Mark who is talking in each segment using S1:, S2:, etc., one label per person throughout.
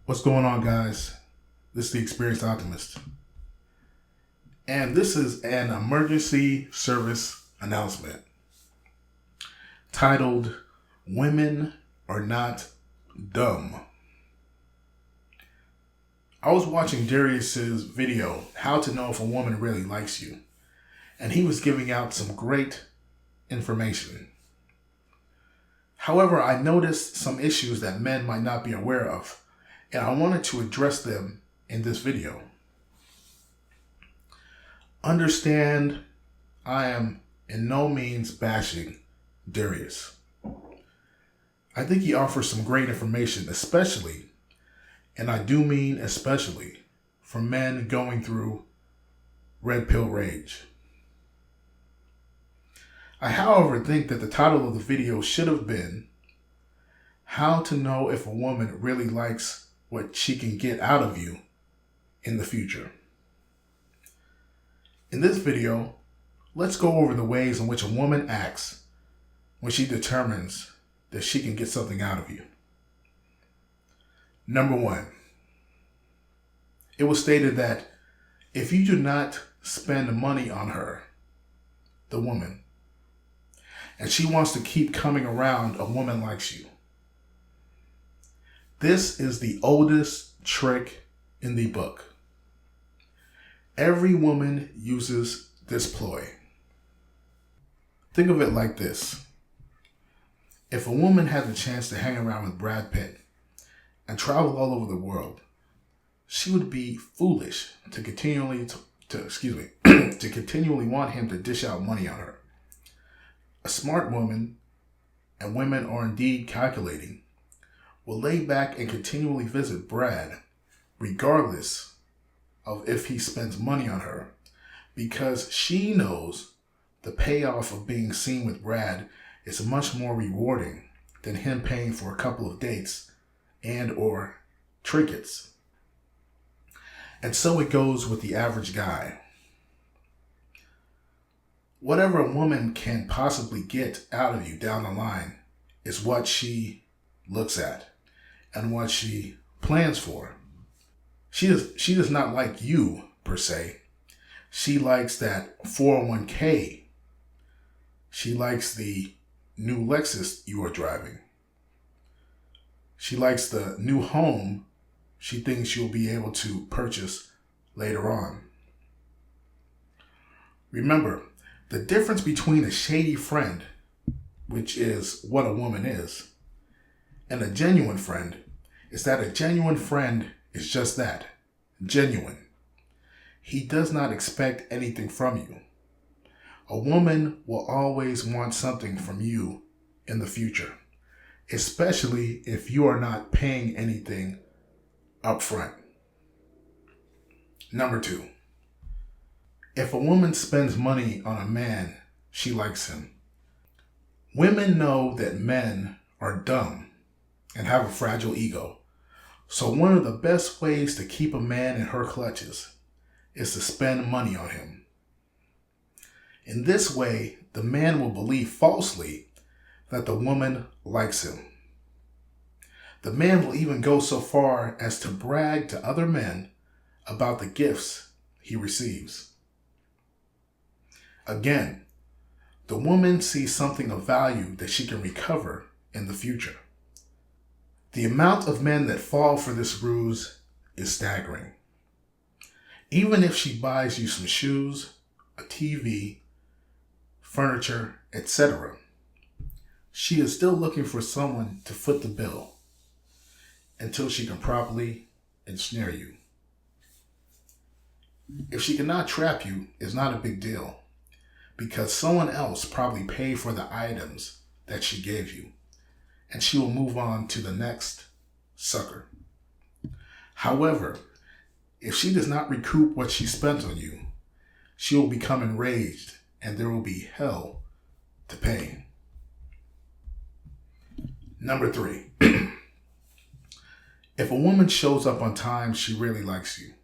S1: What's going on, guys? This is the Experienced Optimist. And this is an emergency service announcement titled, Women Are Not Dumb. I was watching Darius's video, How to Know If a Woman Really Likes You, and he was giving out some great information. However, I noticed some issues that men might not be aware of, and I wanted to address them in this video. Understand, I am in no means bashing Darius. I think he offers some great information, especially, and I do mean especially, for men going through red pill rage. I, however, think that the title of the video should have been, How to Know If a Woman Really Likes What She Can Get Out of You in the Future. In this video, let's go over the ways in which a woman acts when she determines that she can get something out of you. Number one, it was stated that if you do not spend money on her, the woman, and she wants to keep coming around, a woman likes you. This is the oldest trick in the book. Every woman uses this ploy. Think of it like this. If a woman had the chance to hang around with Brad Pitt and travel all over the world, she would be foolish to continually to continually want him to dish out money on her. A smart woman, and women are indeed calculating, will lay back and continually visit Brad regardless of if he spends money on her, because she knows the payoff of being seen with Brad is much more rewarding than him paying for a couple of dates and or trinkets. And so it goes with the average guy. Whatever a woman can possibly get out of you down the line is what she looks at and what she plans for. She does not like you, per se. She likes that 401k. She likes the new Lexus you are driving. She likes the new home she thinks you'll be able to purchase later on. Remember, the difference between a shady friend, which is what a woman is, and a genuine friend is that a genuine friend is just that, genuine. He does not expect anything from you. A woman will always want something from you in the future, especially if you are not paying anything up front. Number two, if a woman spends money on a man, she likes him. Women know that men are dumb and have a fragile ego. So one of the best ways to keep a man in her clutches is to spend money on him. In this way, the man will believe falsely that the woman likes him. The man will even go so far as to brag to other men about the gifts he receives. Again, the woman sees something of value that she can recover in the future. The amount of men that fall for this ruse is staggering. Even if she buys you some shoes, a TV, furniture, etc., she is still looking for someone to foot the bill until she can properly ensnare you. If she cannot trap you, it's not a big deal, because someone else probably paid for the items that she gave you, and she will move on to the next sucker. However, if she does not recoup what she spent on you, she will become enraged and there will be hell to pay. Number three, if a woman shows up on time, she really likes you.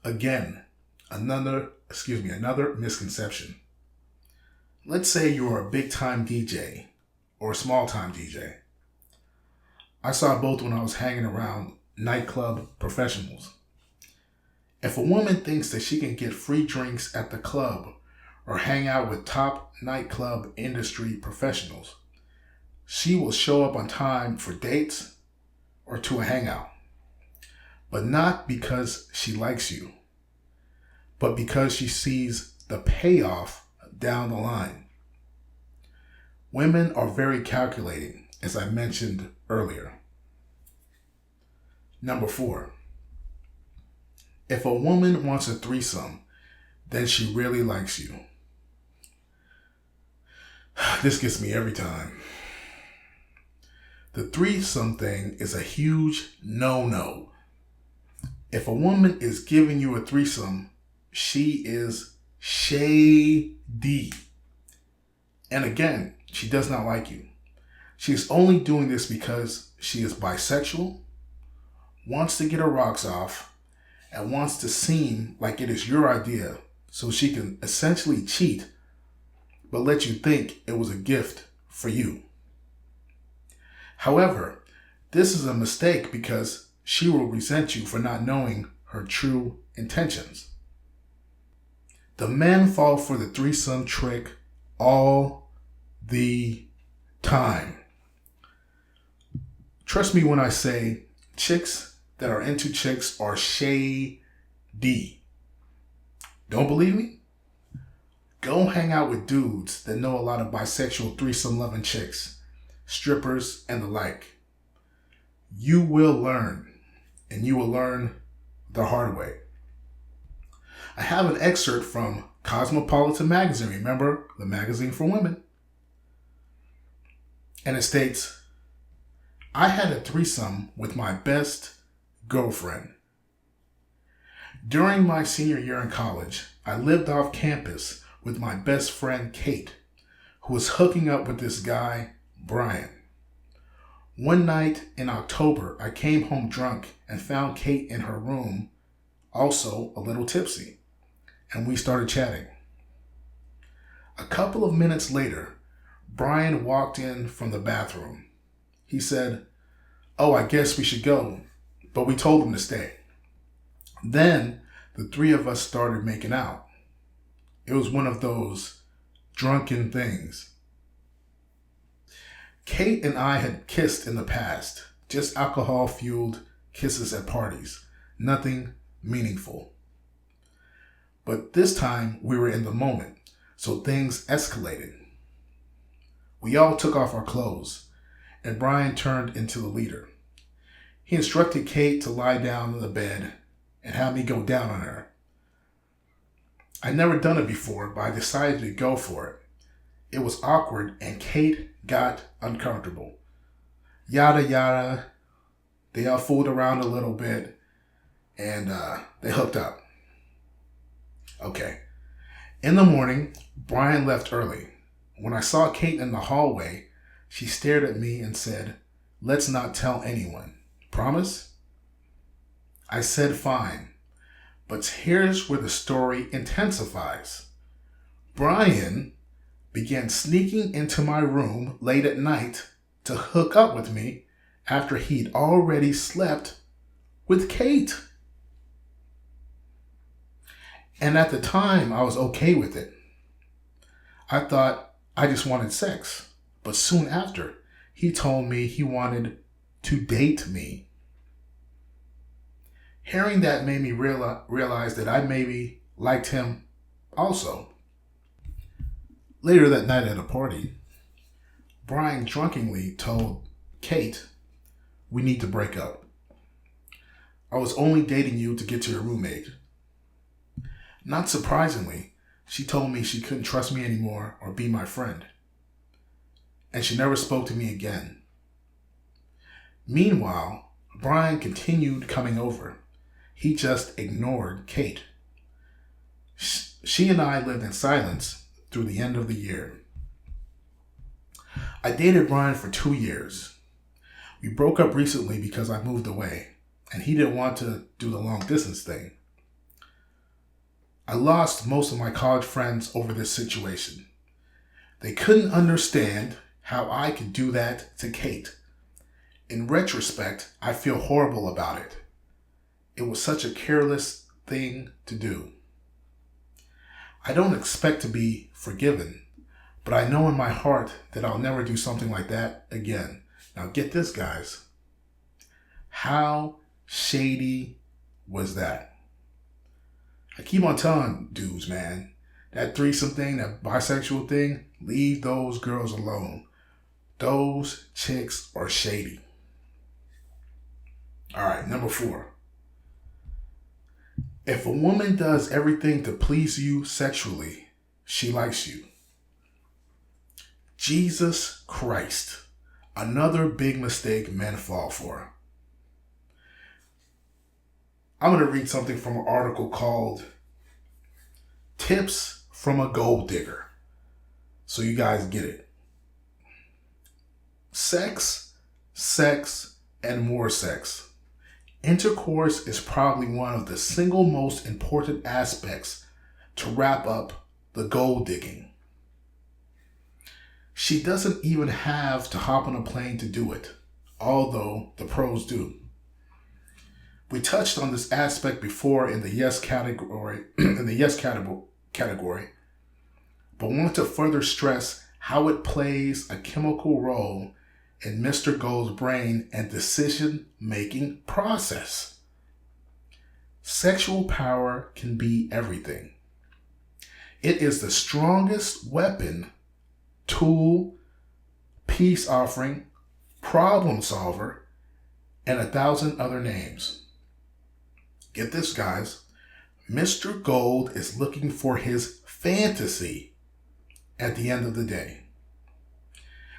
S1: Again, another misconception. Let's say you're a big-time DJ or a small-time DJ. I saw both when I was hanging around nightclub professionals. If a woman thinks that she can get free drinks at the club or hang out with top nightclub industry professionals, she will show up on time for dates or to a hangout. But not because she likes you, but because she sees the payoff down the line. Women are very calculating, as I mentioned earlier. Number 4, if a woman wants a threesome, then she really likes you. This gets me every time. The threesome thing is a huge no-no. If a woman is giving you a threesome, she is shady. And again, she does not like you. She is only doing this because she is bisexual, wants to get her rocks off, and wants to seem like it is your idea so she can essentially cheat, but let you think it was a gift for you. However, this is a mistake because she will resent you for not knowing her true intentions. The men fall for the threesome trick all the time. Trust me when I say chicks that are into chicks are shady. Don't believe me? Go hang out with dudes that know a lot of bisexual threesome loving chicks, strippers, and the like. You will learn, and you will learn the hard way. I have an excerpt from Cosmopolitan magazine, remember, the magazine for women. And it states, I had a threesome with my best girlfriend. During my senior year in college, I lived off campus with my best friend Kate, who was hooking up with this guy, Brian. One night in October, I came home drunk and found Kate in her room, also a little tipsy, and we started chatting. A couple of minutes later, Brian walked in from the bathroom. He said, "Oh, I guess we should go," but we told him to stay. Then the three of us started making out. It was one of those drunken things. Kate and I had kissed in the past, just alcohol-fueled kisses at parties, nothing meaningful. But this time we were in the moment, so things escalated. We all took off our clothes, and Brian turned into the leader. He instructed Kate to lie down in the bed and have me go down on her. I'd never done it before, but I decided to go for it. It was awkward, and Kate got uncomfortable. Yada yada. They all fooled around a little bit, and they hooked up. Okay. In the morning, Brian left early. When I saw Kate in the hallway, she stared at me and said, "Let's not tell anyone. Promise?" I said fine. But here's where the story intensifies. Brian began sneaking into my room late at night to hook up with me after he'd already slept with Kate. And at the time, I was okay with it. I thought I just wanted sex. But soon after, he told me he wanted to date me. Hearing that made me realize that I maybe liked him also. Later that night at a party, Brian drunkenly told Kate, "We need to break up. I was only dating you to get to your roommate." Not surprisingly, she told me she couldn't trust me anymore or be my friend. And she never spoke to me again. Meanwhile, Brian continued coming over. He just ignored Kate. She and I lived in silence through the end of the year. I dated Brian for 2 years. We broke up recently because I moved away, and he didn't want to do the long distance thing. I lost most of my college friends over this situation. They couldn't understand how I could do that to Kate. In retrospect, I feel horrible about it. It was such a careless thing to do. I don't expect to be forgiven, but I know in my heart that I'll never do something like that again. Now get this, guys. How shady was that? I keep on telling dudes, man, that threesome thing, that bisexual thing, leave those girls alone. Those chicks are shady. All right, number 4. If a woman does everything to please you sexually, she likes you. Jesus Christ. Another big mistake men fall for. I'm going to read something from an article called Tips from a Gold Digger, so you guys get it. Sex, and more sex. Intercourse is probably one of the single most important aspects to wrap up the gold digging. She doesn't even have to hop on a plane to do it, although the pros do. We touched on this aspect before in the yes category, but want to further stress how it plays a chemical role in Mr. Gold's brain and decision-making process. Sexual power can be everything. It is the strongest weapon, tool, peace offering, problem solver, and 1,000 other names. Get this, guys. Mr. Gold is looking for his fantasy at the end of the day.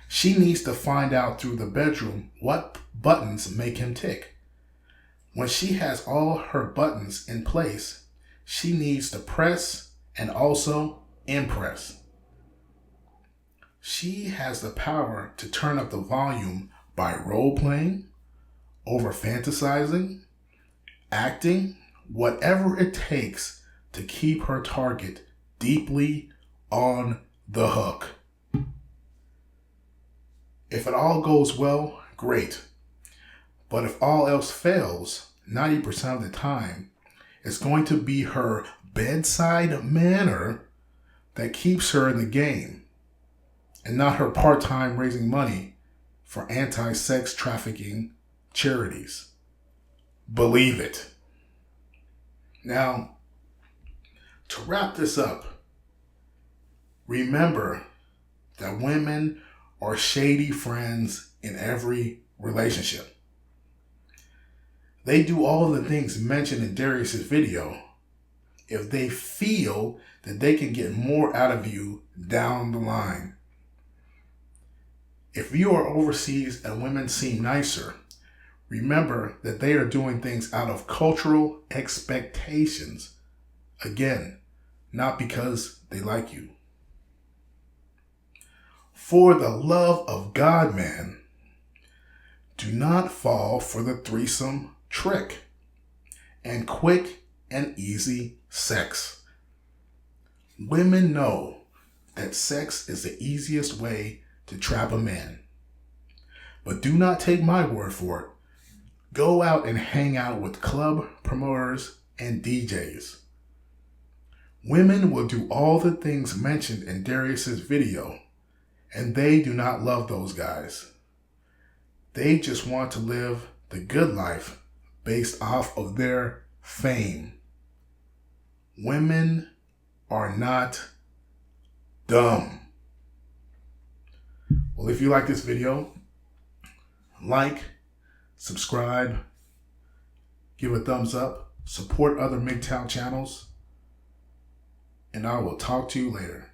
S1: She needs to find out through the bedroom what buttons make him tick. When she has all her buttons in place, she needs to press and also impress. She has the power to turn up the volume by role-playing, over-fantasizing, acting, whatever it takes to keep her target deeply on the hook. If it all goes well, great. But if all else fails, 90% of the time, it's going to be her bedside manner that keeps her in the game, and not her part-time raising money for anti-sex trafficking charities. Believe it. Now, to wrap this up, remember that women are shady friends in every relationship. They do all the things mentioned in Darius's video if they feel that they can get more out of you down the line. If you are overseas and women seem nicer, remember that they are doing things out of cultural expectations. Again, not because they like you. For the love of God, man, do not fall for the threesome trick and quick and easy sex. Women know that sex is the easiest way to trap a man. But do not take my word for it. Go out and hang out with club promoters and DJs. Women will do all the things mentioned in Darius's video, and they do not love those guys. They just want to live the good life based off of their fame. Women are not dumb. Well, if you like this video, like, subscribe, give a thumbs up, support other MGTOW channels, and I will talk to you later.